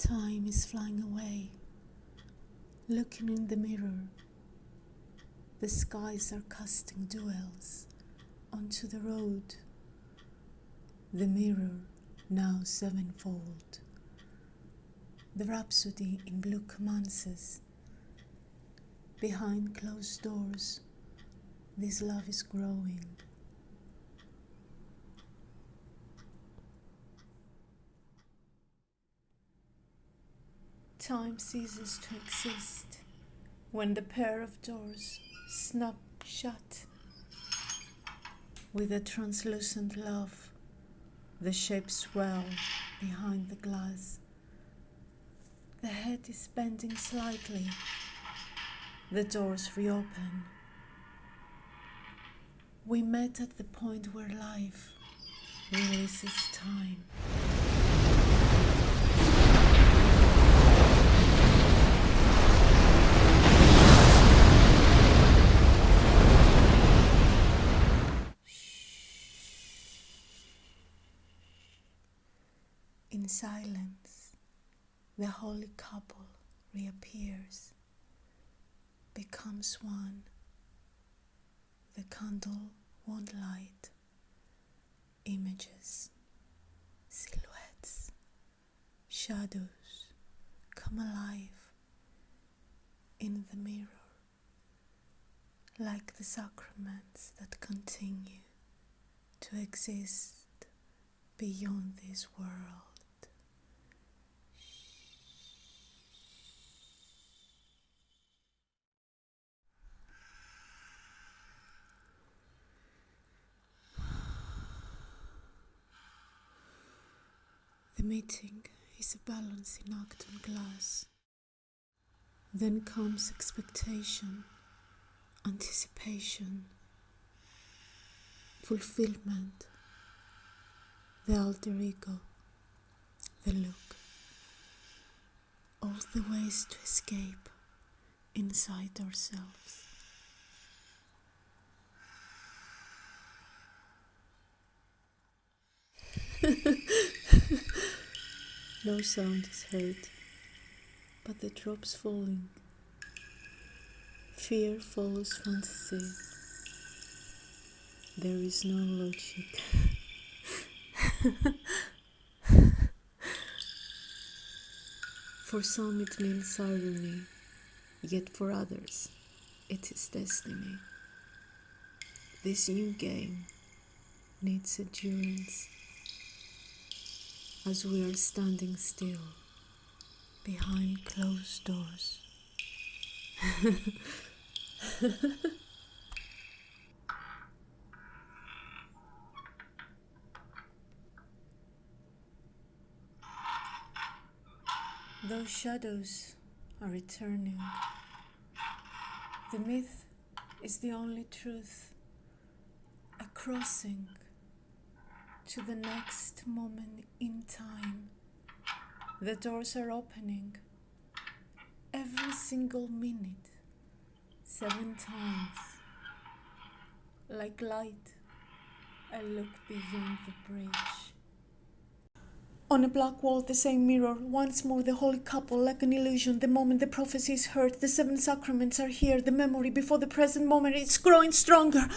Time is flying away. Looking in the mirror, the skies are casting duels onto the road. The mirror now sevenfold. The rhapsody in blue commences. Behind closed doors, this love is growing. Time ceases to exist when the pair of doors snap shut. With a translucent love, the shapes swell behind the glass. The head is bending slightly. The doors reopen. We met at the point where life releases time. In silence, the holy couple reappears, becomes one. The candle won't light. Images, silhouettes, shadows come alive in the mirror, like the sacraments that continue to exist beyond this world. The meeting is a balancing act on glass. Then comes expectation, anticipation, fulfillment, the alter ego, the look, all the ways to escape inside ourselves. No sound is heard, but the drops falling. Fear follows fantasy. There is no logic. For some it means irony, yet for others it is destiny. This new game needs endurance. As we are standing still behind closed doors. Those shadows are returning. The myth is the only truth, a crossing to the next moment in time. The doors are opening every single minute, 7 times. Like light, I look beyond the bridge. On a black wall, the same mirror, once more the holy couple, like an illusion. The moment the prophecy is heard, the 7 sacraments are here. The memory before the present moment, it's growing stronger.